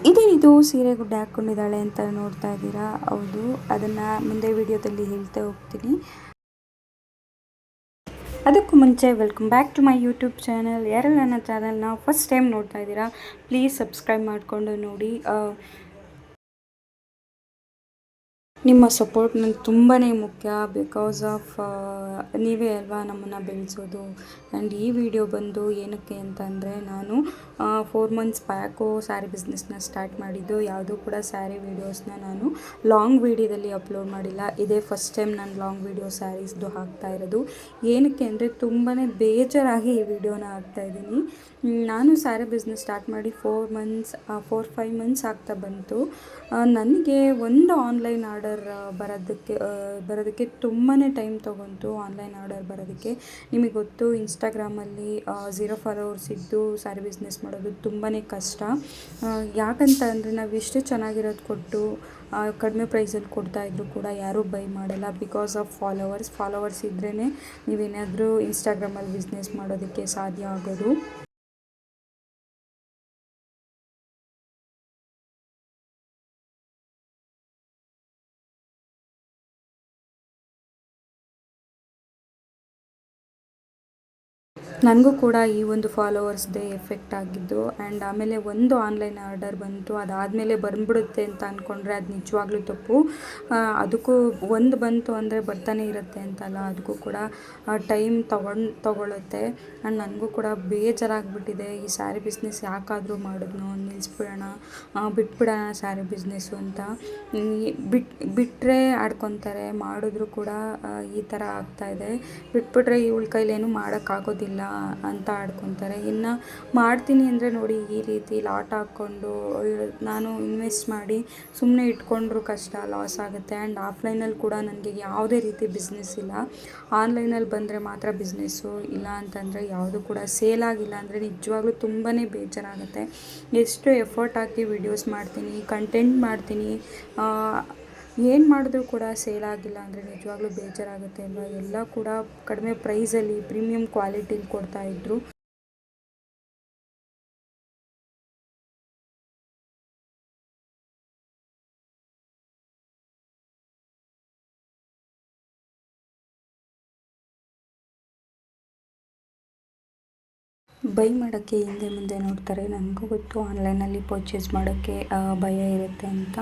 ಇದೇನಿದು ಸೀರೆ ಗುಡ್ಡೆ ಹಾಕ್ಕೊಂಡಿದ್ದಾಳೆ ಅಂತ ನೋಡ್ತಾ ಇದ್ದೀರಾ? ಹೌದು, ಅದನ್ನು ಮುಂದೆ ವಿಡಿಯೋದಲ್ಲಿ ಹೇಳ್ತಾ ಹೋಗ್ತೀನಿ. ಅದಕ್ಕೂ ಮುಂಚೆ welcome back to my YouTube channel. ಯಾರೆಲ್ಲ ನನ್ನ ಚಾನಲ್ನ ಫಸ್ಟ್ ಟೈಮ್ ನೋಡ್ತಾ ಇದ್ದೀರಾ, ಪ್ಲೀಸ್ ಸಬ್ಸ್ಕ್ರೈಬ್ ಮಾಡಿಕೊಂಡು ನೋಡಿ. ನಿಮ್ಮ ಸಪೋರ್ಟ್ ನನಗೆ ತುಂಬಾ ಮುಖ್ಯ. ಬಿಕಾಸ್ ಆಫ್ ನೀವೇ ಅಲ್ವಾ ನಮ್ಮನ್ನು ಬೆಳೆಸೋದು. ಆ್ಯಂಡ್ ಈ ವಿಡಿಯೋ ಬಂದು ಏನಕ್ಕೆ ಅಂತಂದರೆ, ನಾನು 4 months ಬ್ಯಾಕು ಸ್ಯಾರಿ ಬಿಸ್ನೆಸ್ನ ಸ್ಟಾರ್ಟ್ ಮಾಡಿದ್ದು. ಯಾವುದೂ ಕೂಡ ಸ್ಯಾರಿ ವೀಡಿಯೋಸ್ನ ನಾನು ಲಾಂಗ್ ವೀಡಿಯೋದಲ್ಲಿ ಅಪ್ಲೋಡ್ ಮಾಡಿಲ್ಲ. ಇದೇ ಫಸ್ಟ್ ಟೈಮ್ ನಾನು ಲಾಂಗ್ ವೀಡಿಯೋ ಸ್ಯಾರೀಸ್ದು ಹಾಕ್ತಾ ಇರೋದು. ಏನಕ್ಕೆ ಅಂದರೆ ತುಂಬಾ ಬೇಜಾರಾಗಿ ಈ ವಿಡಿಯೋನ ಹಾಕ್ತಾಯಿದ್ದೀನಿ. ನಾನು ಸ್ಯಾರಿ ಬಿಸ್ನೆಸ್ ಸ್ಟಾರ್ಟ್ ಮಾಡಿ 4-5 months ಆಗ್ತಾ ಬಂತು. ನನಗೆ ಒಂದು ಆನ್ಲೈನ್ ಆರ್ಡರ್ ಬರೋದಕ್ಕೆ ತುಂಬಾ ಟೈಮ್ ತೊಗೊಂತು. ಆನ್ಲೈನ್ ಆರ್ಡರ್ ಬರೋದಕ್ಕೆ ನಿಮಗೆ ಗೊತ್ತು, ಇನ್ಸ್ಟಾಗ್ರಾಮಲ್ಲಿ 0 followers ಇದ್ದು ಸ್ಯಾರಿ ಬಿಸ್ನೆಸ್ ಮಾಡೋದು ತುಂಬಾ ಕಷ್ಟ. ಯಾಕಂತ ಅಂದರೆ ನಾವು ಎಷ್ಟು ಚೆನ್ನಾಗಿರೋದು ಕೊಟ್ಟು ಕಡಿಮೆ ಪ್ರೈಸಲ್ಲಿ ಕೊಡ್ತಾಯಿದ್ರು ಕೂಡ ಯಾರೂ ಬೈ ಮಾಡಲ್ಲ. ಬಿಕಾಸ್ ಆಫ್ ಫಾಲೋವರ್ಸ್ ಇದ್ರೇ ನೀವೇನಾದರೂ ಇನ್ಸ್ಟಾಗ್ರಾಮಲ್ಲಿ ಬಿಸ್ನೆಸ್ ಮಾಡೋದಕ್ಕೆ ಸಾಧ್ಯ ಆಗೋದು. ನನಗೂ ಕೂಡ ಈ ಒಂದು ಫಾಲೋವರ್ಸ್ದೇ ಎಫೆಕ್ಟ್ ಆಗಿದ್ದು. ಆ್ಯಂಡ್ ಆಮೇಲೆ ಒಂದು ಆನ್ಲೈನ್ ಆರ್ಡರ್ ಬಂತು. ಅದಾದಮೇಲೆ ಬಂದುಬಿಡುತ್ತೆ ಅಂತ ಅಂದ್ಕೊಂಡ್ರೆ ಅದು ನಿಜವಾಗ್ಲೂ ತಪ್ಪು. ಅದಕ್ಕೂ ಒಂದು ಬಂತು ಅಂದರೆ ಬರ್ತಾನೆ ಇರುತ್ತೆ ಅಂತಲ್ಲ, ಅದಕ್ಕೂ ಕೂಡ ಟೈಮ್ ತೊಗೊಳುತ್ತೆ. ಆ್ಯಂಡ್ ನನಗೂ ಕೂಡ ಬೇಜಾರಾಗಿಬಿಟ್ಟಿದೆ. ಈ ಸ್ಯಾರಿ ಬಿಸ್ನೆಸ್ ಯಾಕಾದರೂ ಮಾಡಿದ್ನೋ, ಬಿಟ್ಬಿಡೋಣ ಸ್ಯಾರಿ ಬಿಸ್ನೆಸ್ಸು ಅಂತ. ಬಿಟ್ಟರೆ ಆಡ್ಕೊತಾರೆ, ಮಾಡಿದ್ರು ಕೂಡ ಈ ಥರ ಆಗ್ತಾಯಿದೆ. ಬಿಟ್ಬಿಟ್ರೆ ಇವಳ ಕೈಲೇನು ಮಾಡೋಕ್ಕಾಗೋದಿಲ್ಲ ಅಂತ ಆಡ್ಕೊತಾರೆ. ಇನ್ನು ಮಾಡ್ತೀನಿ ಅಂದರೆ ನೋಡಿ, ಈ ರೀತಿ ಲಾಟ್ ಹಾಕ್ಕೊಂಡು ನಾನು ಇನ್ವೆಸ್ಟ್ ಮಾಡಿ ಸುಮ್ಮನೆ ಇಟ್ಕೊಂಡ್ರೂ ಕಷ್ಟ, ಲಾಸ್ ಆಗುತ್ತೆ. ಆ್ಯಂಡ್ ಆಫ್ಲೈನಲ್ಲಿ ಕೂಡ ನನಗೆ ಯಾವುದೇ ರೀತಿ ಬಿಸ್ನೆಸ್ ಇಲ್ಲ. ಆನ್ಲೈನಲ್ಲಿ ಬಂದರೆ ಮಾತ್ರ ಬಿಸ್ನೆಸ್ಸು, ಇಲ್ಲ ಅಂತಂದರೆ ಯಾವುದು ಕೂಡ ಸೇಲ್ ಆಗಿಲ್ಲ ಅಂದರೆ ನಿಜವಾಗ್ಲೂ ತುಂಬಾ ಬೇಜಾರಾಗುತ್ತೆ. ಎಷ್ಟು ಎಫರ್ಟ್ ಹಾಕಿ ವಿಡಿಯೋಸ್ ಮಾಡ್ತೀನಿ, ಕಂಟೆಂಟ್ ಮಾಡ್ತೀನಿ, ಏನು ಮಾಡಿದ್ರೂ ಕೂಡ ಸೇಲ್ ಆಗಿಲ್ಲ ಅಂದರೆ ನಿಜವಾಗ್ಲೂ ಬೇಜಾರಾಗುತ್ತೆ ಅಲ್ವಾ. ಎಲ್ಲ ಕೂಡ ಕಡಿಮೆ ಪ್ರೈಸಲ್ಲಿ ಪ್ರೀಮಿಯಂ ಕ್ವಾಲಿಟಿಲಿ ಕೊಡ್ತಾಯಿದ್ರು. ಬೈ ಮಾಡೋಕ್ಕೆ ಹಿಂದೆ ಮುಂದೆ ನೋಡ್ತಾರೆ. ನನಗೂ ಗೊತ್ತು ಆನ್ಲೈನಲ್ಲಿ ಪರ್ಚೇಸ್ ಮಾಡೋಕ್ಕೆ ಭಯ ಇರುತ್ತೆ ಅಂತ.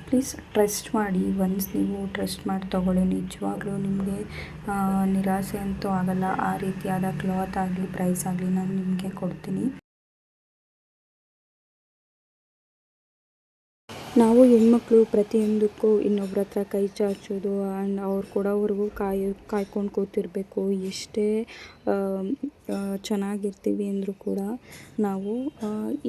ಪ್ಲೀಸ್ ಟ್ರಸ್ಟ್ ಮಾಡಿ. ಒನ್ಸ್ ನೀವು ಟ್ರಸ್ಟ್ ಮಾಡಿ ತೊಗೊಳ್ಳಿ, ನಿಜವಾಗ್ಲೂ ನಿಮಗೆ ನಿರಾಸೆ ಅಂತೂ ಆಗಲ್ಲ. ಆ ರೀತಿಯಾದ ಕ್ಲಾತ್ ಆಗಲಿ, ಪ್ರೈಸ್ ಆಗಲಿ ನಾನು ನಿಮಗೆ ಕೊಡ್ತೀನಿ. ನಾವು ಹೆಣ್ಮಕ್ಳು ಪ್ರತಿಯೊಂದಕ್ಕೂ ಇನ್ನೊಬ್ರ ಹತ್ರ ಕೈ ಚಾಚೋದು, ಆ್ಯಂಡ್ ಅವ್ರು ಕೊಡೋವರೆಗೂ ಕಾಯ್ಕೊಂಡು ಕೂತಿರಬೇಕು. ಎಷ್ಟೇ ಚೆನ್ನಾಗಿರ್ತೀವಿ ಅಂದರೂ ಕೂಡ ನಾವು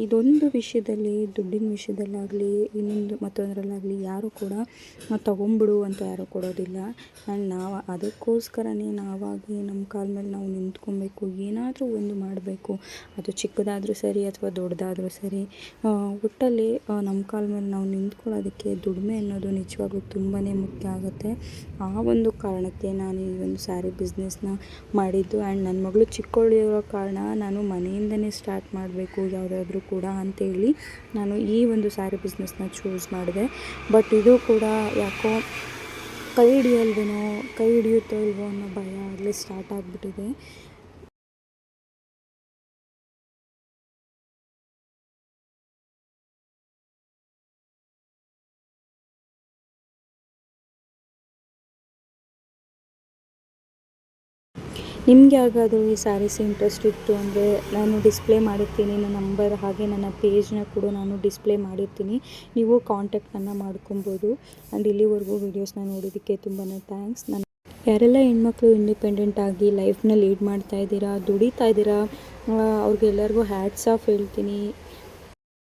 ಇದೊಂದು ವಿಷಯದಲ್ಲಿ, ದುಡ್ಡಿನ ವಿಷಯದಲ್ಲಾಗಲಿ ಇನ್ನೊಂದು ಮತ್ತೊಂದರಲ್ಲಾಗಲಿ ಯಾರೂ ಕೂಡ ತೊಗೊಂಬಿಡು ಅಂತ ಯಾರೂ ಕೊಡೋದಿಲ್ಲ. ಆ್ಯಂಡ್ ನಾವು ಅದಕ್ಕೋಸ್ಕರನೇ ನಾವಾಗಿ ನಮ್ಮ ಕಾಲ ಮೇಲೆ ನಾವು ನಿಂತ್ಕೊಬೇಕು. ಏನಾದರೂ ಒಂದು ಮಾಡಬೇಕು, ಅದು ಚಿಕ್ಕದಾದರೂ ಸರಿ ಅಥವಾ ದೊಡ್ಡದಾದರೂ ಸರಿ. ಒಟ್ಟಲ್ಲಿ ನಮ್ಮ ಕಾಲ ಮೇಲೆ ನಾವು ನಿಂತ್ಕೊಳ್ಳೋದಕ್ಕೆ ದುಡಿಮೆ ಅನ್ನೋದು ನಿಜವಾಗ್ಲೂ ತುಂಬಾ ಮುಖ್ಯ ಆಗುತ್ತೆ. ಆ ಒಂದು ಕಾರಣಕ್ಕೆ ನಾನು ಈ ಒಂದು ಸ್ಯಾರಿ ಬಿಸ್ನೆಸ್ನ ಮಾಡಿದ್ದು. ಆ್ಯಂಡ್ ನನ್ನ ಮಗಳು ಚಿಕ್ಕವಳಿರೋ ಕಾರಣ ನಾನು ಮನೆಯಿಂದನೇ ಸ್ಟಾರ್ಟ್ ಮಾಡಬೇಕು ಯಾವುದಾದ್ರೂ ಕೂಡ ಅಂತೇಳಿ ನಾನು ಈ ಒಂದು ಸ್ಯಾರಿ ಬಿಸ್ನೆಸ್ನ ಚೂಸ್ ಮಾಡಿದೆ. ಬಟ್ ಇದು ಕೂಡ ಯಾಕೋ ಕೈ ಹಿಡಿಯುತ್ತೋ ಇಲ್ವೋ ಅನ್ನೋ ಭಯ ಆಗಲೇ ಸ್ಟಾರ್ಟ್ ಆಗಿಬಿಟ್ಟಿದೆ. ನಿಮ್ಗೆ ಯಾರಿಗಾದರೂ ಈ ಸ್ಯಾರೀಸ್ ಇಂಟ್ರೆಸ್ಟ್ ಇತ್ತು ಅಂದರೆ ನಾನು ಡಿಸ್ಪ್ಲೇ ಮಾಡಿರ್ತೀನಿ ನನ್ನ ನಂಬರ್, ಹಾಗೆ ನನ್ನ ಪೇಜ್ನ ಕೂಡ ನಾನು ಡಿಸ್ಪ್ಲೇ ಮಾಡಿರ್ತೀನಿ. ನೀವು ಕಾಂಟ್ಯಾಕ್ಟನ್ನು ಮಾಡ್ಕೊಬೋದು. ಆ್ಯಂಡ್ ಇಲ್ಲಿವರೆಗೂ ವೀಡಿಯೋಸ್ನ ನೋಡೋದಕ್ಕೆ ತುಂಬಾ ಥ್ಯಾಂಕ್ಸ್. ಯಾರೆಲ್ಲ ಹೆಣ್ಮಕ್ಳು ಇಂಡಿಪೆಂಡೆಂಟಾಗಿ ಲೈಫ್ನ ಲೀಡ್ ಮಾಡ್ತಾಯಿದ್ದೀರಾ, ದುಡಿತಾ ಇದ್ದೀರಾ, ಅವ್ರಿಗೆಲ್ಲರಿಗೂ ಹ್ಯಾಟ್ಸ್ ಆಫ್ ಹೇಳ್ತೀನಿ.